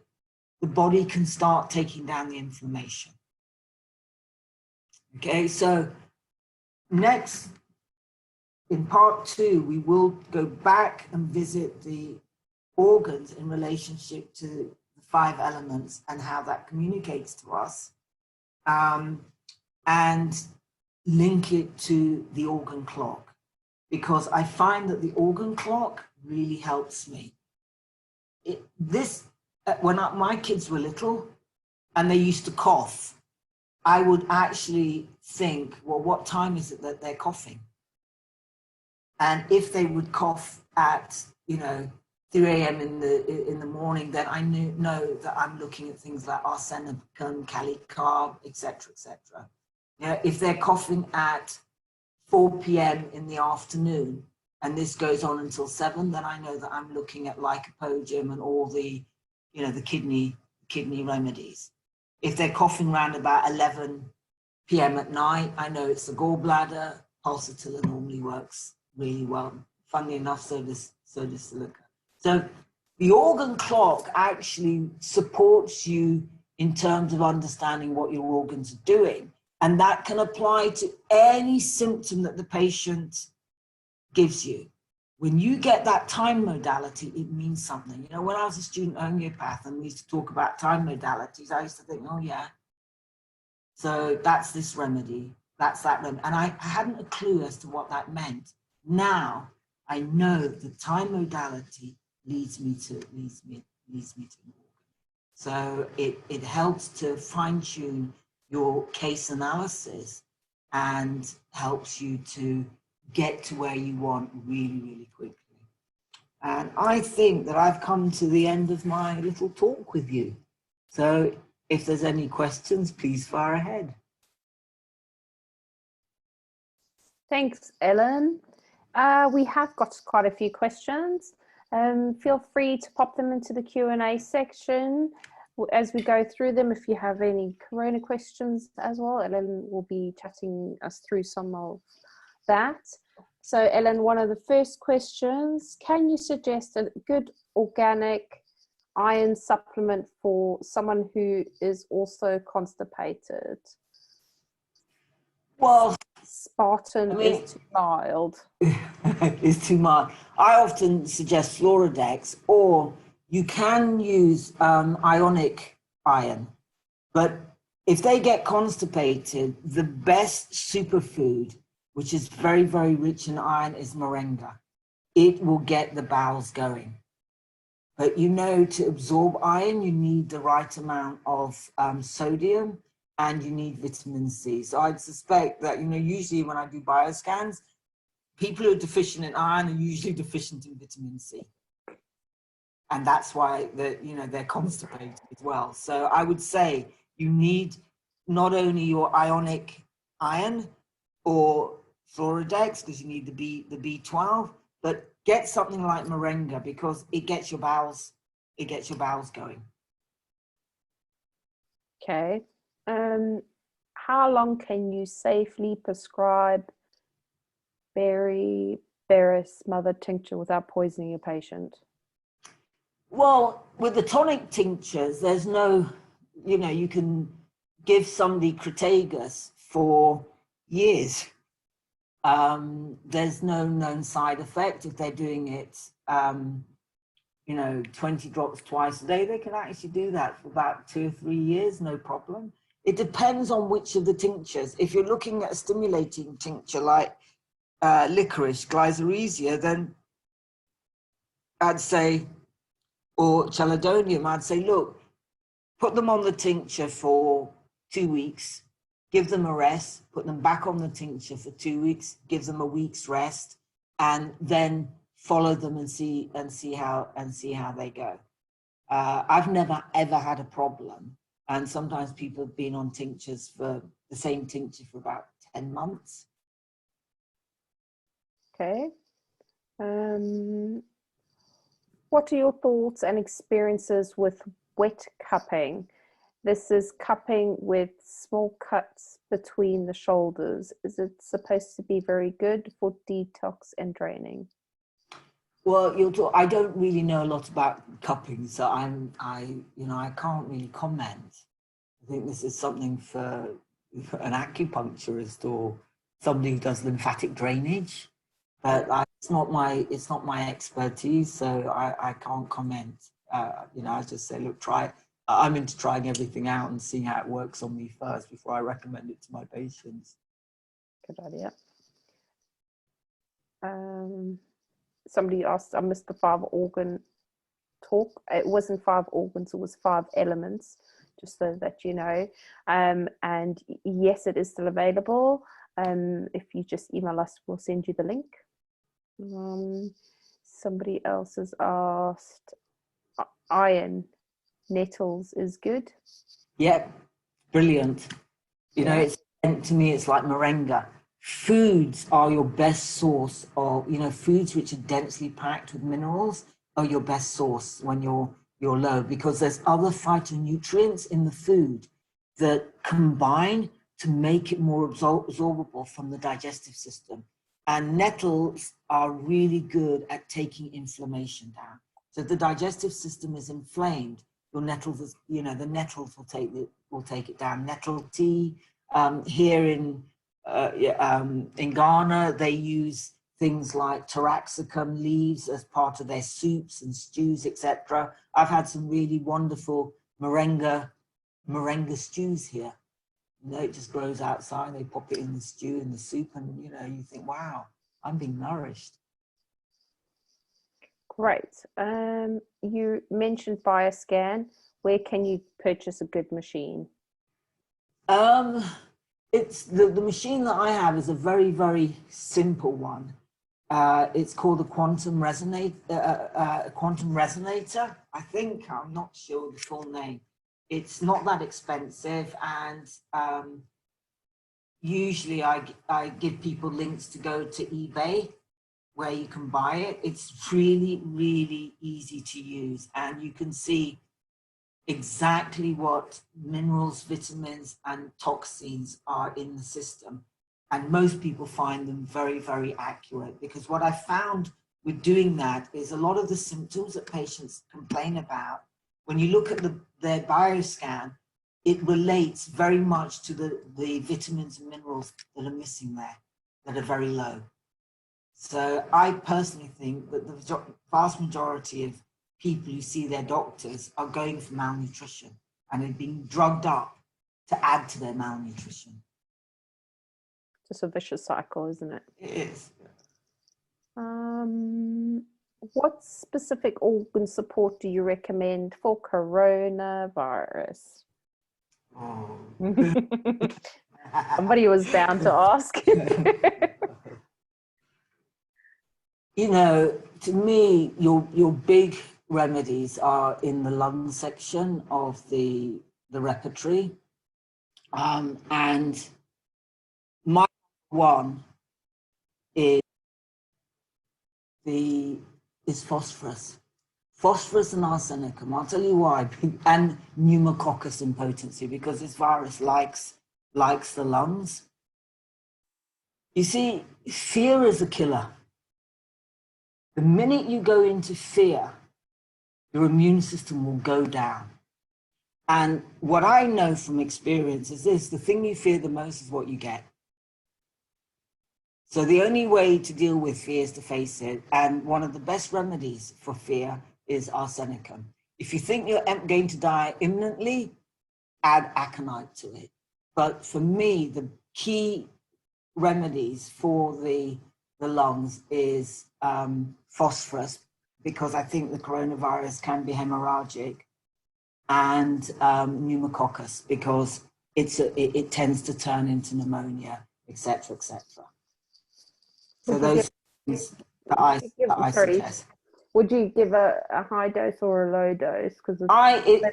the body can start taking down the inflammation. Okay, so next, in part 2, we will go back and visit the organs in relationship to the 5 elements and how that communicates to us, and link it to the organ clock, because I find that the organ clock really helps me. When my kids were little and they used to cough, I would actually think, well, what time is it that they're coughing? And if they would cough at, 3 a.m. in the morning, then I know that I'm looking at things like arsenicum, calicarb, etc., etc. If they're coughing at 4 p.m. in the afternoon, and this goes on until 7, then I know that I'm looking at lycopodium and all the, the kidney remedies. If they're coughing around about 11 p.m. at night, I know it's the gallbladder. Pulsatilla normally works really well. Funnily enough, so does silica. So the organ clock actually supports you in terms of understanding what your organs are doing. And that can apply to any symptom that the patient gives you. When you get that time modality, it means something. When I was a student homeopath and we used to talk about time modalities, I used to think, oh yeah, so that's this remedy, that's that remedy. And I hadn't a clue as to what that meant. Now I know the time modality leads me to an organ. So it helps to fine-tune your case analysis and helps you to get to where you want really, really quickly. And I think that I've come to the end of my little talk with you. So if there's any questions, please fire ahead. Thanks, Ellen. We have got quite a few questions. Feel free to pop them into the Q&A section as we go through them. If you have any corona questions as well, Ellen will be chatting us through some of that. So Ellen, one of the first questions, can you suggest a good organic iron supplement for someone who is also constipated? Well, Spartan is too mild. It's too mild. I often suggest Floridex, or you can use ionic iron. But if they get constipated, the best superfood, which is very, very rich in iron, is moringa. It will get the bowels going. But to absorb iron, you need the right amount of sodium, and you need vitamin C. So I'd suspect that, usually when I do bioscans, people who are deficient in iron are usually deficient in vitamin C. And that's why they're constipated as well. So I would say you need not only your ionic iron or Floridex, because you need the B12, but get something like moringa, because it gets your bowels going. Okay. How long can you safely prescribe berry smothered tincture without poisoning your patient? Well, with the tonic tinctures, there's no, you can give somebody Crataegus for years. There's no known side effect. If they're doing it, 20 drops twice a day, they can actually do that for about 2 or 3 years, no problem. It depends on which of the tinctures. If you're looking at a stimulating tincture like licorice, glycyrrhizia, then I'd say, or chelidonium, I'd say, look, put them on the tincture for 2 weeks, give them a rest, put them back on the tincture for 2 weeks, give them a week's rest, and then follow them and see how they go. I've never ever had a problem, and sometimes people have been on tinctures for the same tincture for about 10 months. Okay. What are your thoughts and experiences with wet cupping? This is cupping with small cuts between the shoulders. Is it supposed to be very good for detox and draining? Well, I don't really know a lot about cupping, so I can't really comment. I think this is something for an acupuncturist or somebody who does lymphatic drainage. But it's not my expertise, so I can't comment. You know, I just say, look, try it. I'm into trying everything out and seeing how it works on me first before I recommend it to my patients. Good idea. Somebody asked, I missed the 5 organ talk. It wasn't 5 organs, it was 5 elements, just so that you know. And yes, it is still available. If you just email us, we'll send you the link. Somebody else has asked, iron, nettles is good. Yep, brilliant. You know, it's, to me, it's like moringa. Foods are your best source of, you know, foods which are densely packed with minerals are your best source when you're low, because there's other phytonutrients in the food that combine to make it more absorbable from the digestive system. And nettles are really good at taking inflammation down. So if the digestive system is inflamed, your nettles, you know, the nettles will take it down. Nettle tea. Here in Ghana, they use things like taraxacum leaves as part of their soups and stews, etc. I've had some really wonderful moringa stews here. You know, it just grows outside. They pop it in the stew, in the soup, and you know, you think, wow, I'm being nourished. Great. You mentioned Bioscan. Where can you purchase a good machine? It's the machine that I have is a very, very simple one. It's called a quantum resonator. I think, I'm not sure the full name. It's not that expensive, and usually I give people links to go to eBay where you can buy it. It's really, really easy to use, and you can see exactly what minerals, vitamins, and toxins are in the system. And most people find them very, very accurate, because what I found with doing that is a lot of the symptoms that patients complain about, when you look at their bioscan, it relates very much to the vitamins and minerals that are missing there, that are very low. So I personally think that the vast majority of people who see their doctors are going for malnutrition, and are being drugged up to add to their malnutrition. Just a vicious cycle, isn't it? It is. What specific organ support do you recommend for coronavirus? Oh. Somebody was bound to ask. You know, to me, your big remedies are in the lung section of the repertory. And my one is phosphorus. Phosphorus and arsenicum. I'll tell you why. And pneumococcus impotency, because this virus likes the lungs. You see, fear is a killer. The minute you go into fear, your immune system will go down. And what I know from experience is this: the thing you fear the most is what you get. So the only way to deal with fear is to face it. And one of the best remedies for fear is arsenicum. If you think you're going to die imminently, add aconite to it. But for me, the key remedies for the lungs is phosphorus, because I think the coronavirus can be hemorrhagic, and pneumococcus, because it tends to turn into pneumonia, etc., etc. So those things that I suggest. Would you give a high dose or a low dose?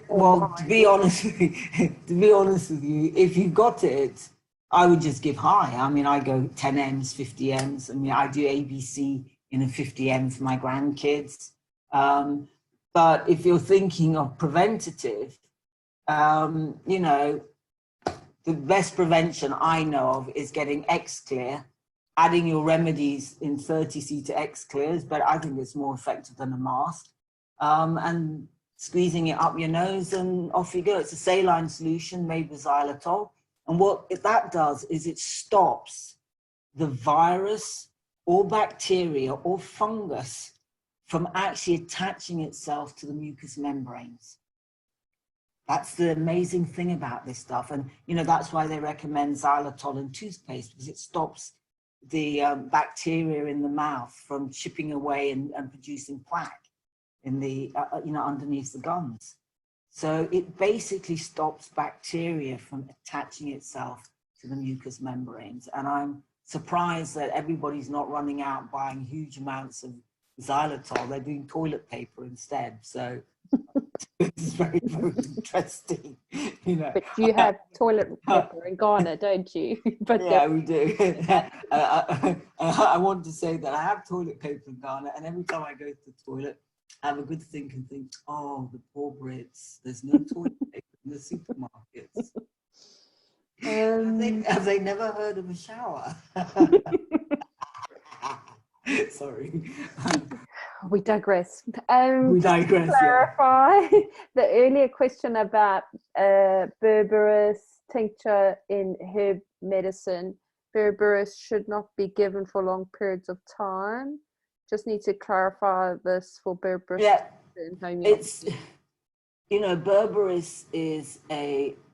Well, to be honest with you, if you've got it, I would just give high. I mean, I go 10 m's, 50 m's. I mean, I do ABC in a 50 m for my grandkids. But if you're thinking of preventative, you know, the best prevention I know of is getting X-Clear, adding your remedies in 30C to X-Clears, but I think it's more effective than a mask, and squeezing it up your nose and off you go. It's a saline solution made with xylitol. And what that does is it stops the virus or bacteria or fungus from actually attaching itself to the mucous membranes. That's the amazing thing about this stuff. And, you know, that's why they recommend xylitol in toothpaste, because it stops the bacteria in the mouth from chipping away and producing plaque in the, you know, underneath the gums. So it basically stops bacteria from attaching itself to the mucous membranes. And I'm surprised that everybody's not running out buying huge amounts of xylitol. They're doing toilet paper instead. So it's very, very interesting, you know. But you have toilet paper in Ghana, don't you? But yeah, we do. I want to say that I have toilet paper in Ghana, and every time I go to the toilet, I have a good think and think, oh, the poor Brits, there's no toilet paper in the supermarkets. Have they never heard of a shower? Sorry. We digress. We digress. To clarify the earlier question about berberis tincture in herb medicine. Berberis should not be given for long periods of time. Just need to clarify this for berberis. Yeah, in homeopathy. it's, you know, berberis is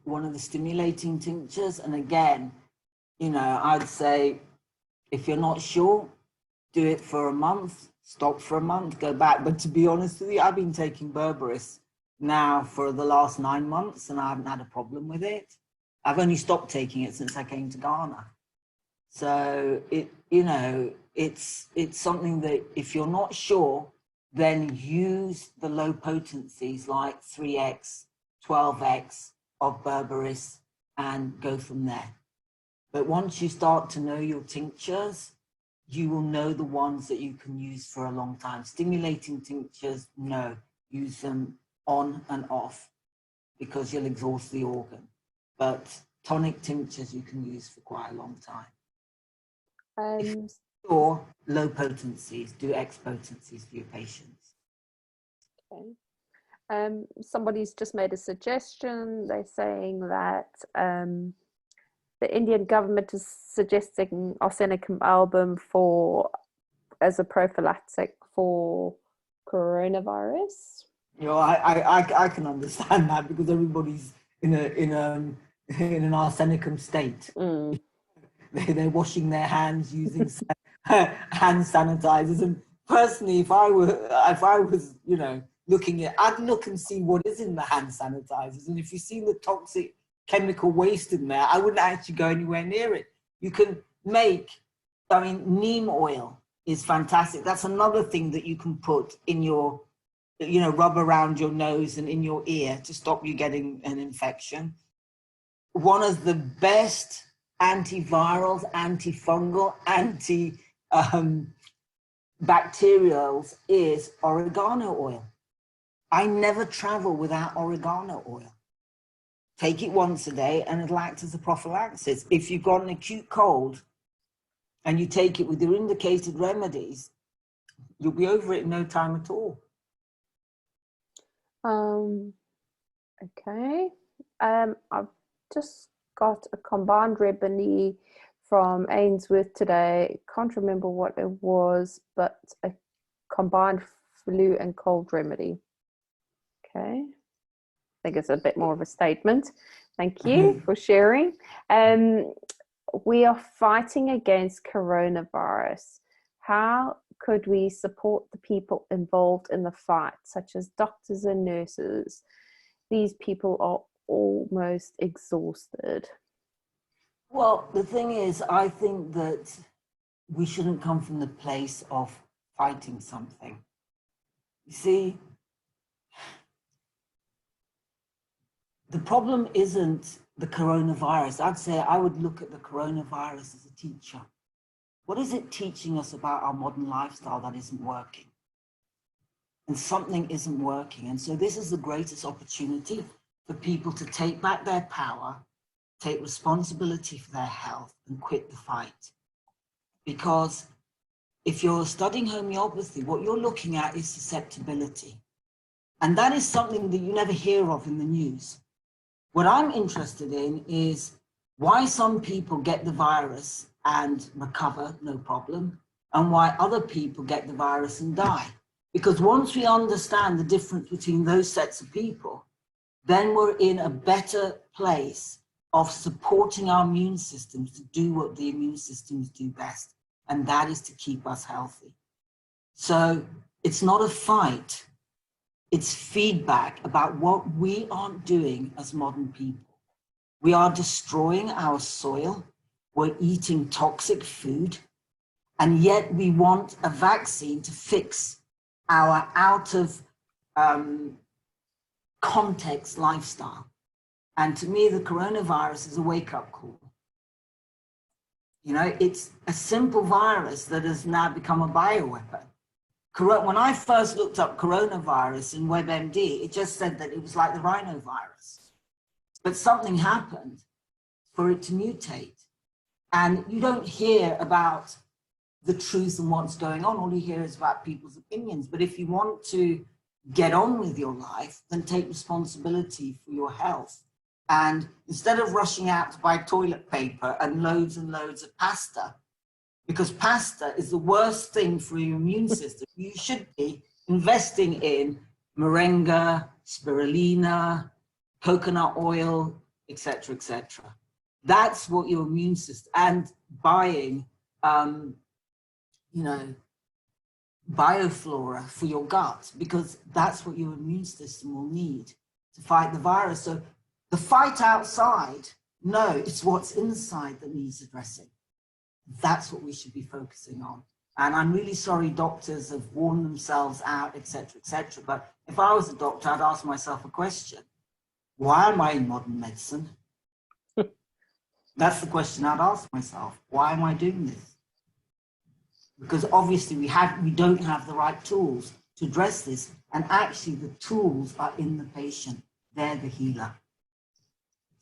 one of the stimulating tinctures, and again, you know, I'd say if you're not sure, do it for a month, stop for a month, go back. But to be honest with you, I've been taking berberis now for the last 9 months, and I haven't had a problem with it. I've only stopped taking it since I came to Ghana. So it, you know, it's something that if you're not sure, then use the low potencies like 3x, 12x of berberis and go from there. But once you start to know your tinctures, you will know the ones that you can use for a long time. Stimulating tinctures, no, use them on and off because you'll exhaust the organ. But tonic tinctures you can use for quite a long time. Or low potencies, do X potencies for your patients. Okay. Somebody's just made a suggestion. They're saying that the Indian government is suggesting arsenicum album as a prophylactic for coronavirus. You know, I can understand that because everybody's in an arsenicum state. Mm. They're washing their hands using hand sanitizers. And personally, if I was, you know, looking at, I'd look and see what is in the hand sanitizers. And if you see the toxic chemical waste in there, I wouldn't actually go anywhere near it. You can make, I mean, neem oil is fantastic. That's another thing that you can put in your, you know, rub around your nose and in your ear to stop you getting an infection. One of the best antivirals, antifungal, antibacterials is oregano oil. I never travel without oregano oil. Take it once a day and it'll act as a prophylaxis. If you've got an acute cold and you take it with your indicated remedies, you'll be over it in no time at all. Okay. I've just got a combined remedy from Ainsworth today. Can't remember what it was, but a combined flu and cold remedy. Okay. I think it's a bit more of a statement. Thank you for sharing. We are fighting against coronavirus. How could we support the people involved in the fight, such as doctors and nurses? These people are almost exhausted. Well, the thing is, I think that we shouldn't come from the place of fighting something. You see, the problem isn't the coronavirus. I'd say I would look at the coronavirus as a teacher. What is it teaching us about our modern lifestyle that isn't working? And something isn't working. And so this is the greatest opportunity for people to take back their power, take responsibility for their health and quit the fight. Because if you're studying homeopathy, what you're looking at is susceptibility. And that is something that you never hear of in the news. What I'm interested in is why some people get the virus and recover, no problem, and why other people get the virus and die. Because once we understand the difference between those sets of people, then we're in a better place of supporting our immune systems to do what the immune systems do best, and that is to keep us healthy. So it's not a fight, it's feedback about what we aren't doing as modern people. We are destroying our soil, we're eating toxic food, and yet we want a vaccine to fix our out of context lifestyle. And to me, the coronavirus is a wake-up call. You know, it's a simple virus that has now become a bioweapon. When I first looked up coronavirus in WebMD, it just said that it was like the rhinovirus. But something happened for it to mutate. And you don't hear about the truth and what's going on. All you hear is about people's opinions. But if you want to get on with your life, then take responsibility for your health. And instead of rushing out to buy toilet paper and loads of pasta, because pasta is the worst thing for your immune system, you should be investing in moringa, spirulina, coconut oil, etc., etc. That's what your immune system, and buying, you know, bioflora for your gut, because that's what your immune system will need to fight the virus. So the fight outside, no, it's what's inside that needs addressing. That's what we should be focusing on. And I'm really sorry doctors have worn themselves out, etc., etc. But if I was a doctor, I'd ask myself a question. Why am I in modern medicine? That's the question I'd ask myself. Why am I doing this? Because obviously we don't have the right tools to address this. And actually the tools are in the patient. They're the healer.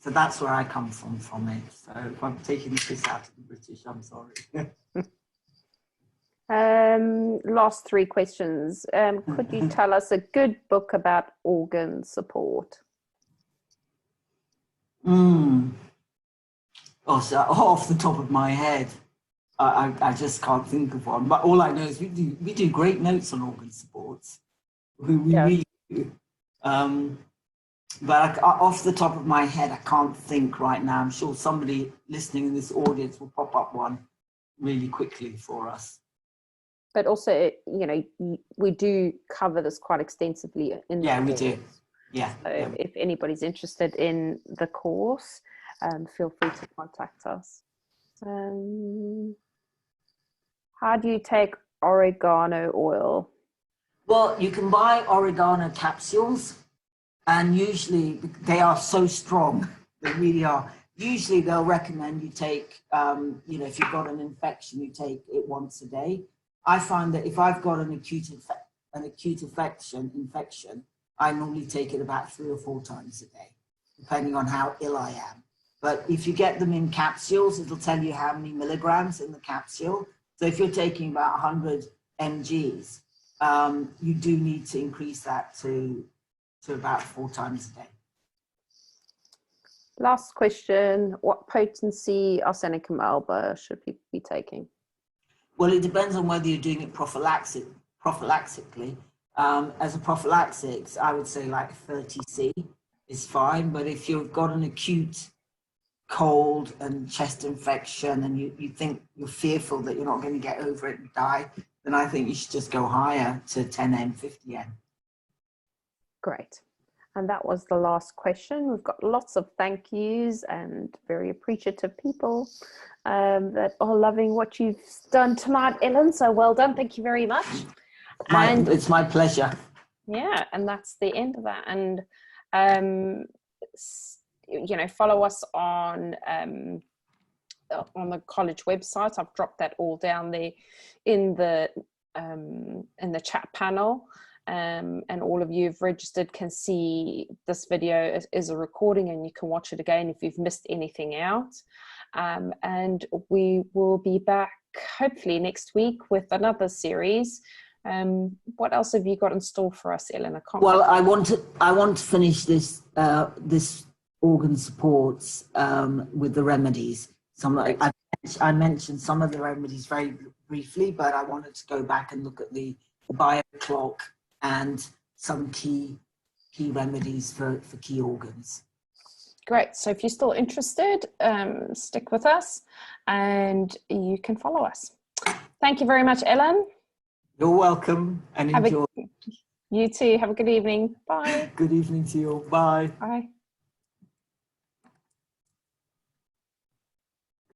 So that's where I come from it. So if I'm taking the piss out of the British, I'm sorry. Last three questions. Could you tell us a good book about organ support? Oh, so off the top of my head, I just can't think of one. But all I know is we do great notes on organ supports. We really do. But off the top of my head, I can't think right now. I'm sure somebody listening in this audience will pop up one really quickly for us. But also, you know, we do cover this quite extensively in the course. We do. Yeah. So if anybody's interested in the course, feel free to contact us. How do you take oregano oil? Well, you can buy oregano capsules, and usually they are so strong, they really are. Usually they'll recommend you take, you know, if you've got an infection, you take it once a day. I find that if I've got an acute infection, I normally take it about 3 or 4 times a day, depending on how ill I am. But if you get them in capsules, it'll tell you how many milligrams in the capsule. So if you're taking about 100 mgs, you do need to increase that to about 4 times a day. Last question, what potency Arsenicum alba should people be taking? Well, it depends on whether you're doing it prophylactically. As a prophylaxis, I would say like 30C is fine. But if you've got an acute cold and chest infection and you think you're fearful that you're not going to get over it and die, then I think you should just go higher to 10M, 50M. Great. And that was the last question. We've got lots of thank yous and very appreciative people that are loving what you've done tonight, Ellen. So well done. Thank you very much. It's my pleasure. Yeah, and that's the end of that. And, you know, follow us on the college website. I've dropped that all down there in the chat panel. And all of you who've registered can see this video is a recording, and you can watch it again if you've missed anything out. And we will be back hopefully next week with another series. What else have you got in store for us, Ellen? Well, I want to finish this organ supports with the remedies. I mentioned some of the remedies very briefly, but I wanted to go back and look at the bio clock and some key remedies for key organs. Great. So if you're still interested, stick with us and you can follow us. Thank you very much, Ellen. You're welcome, and enjoy. You too. Have a good evening. Bye. Good evening to you all. Bye. Bye.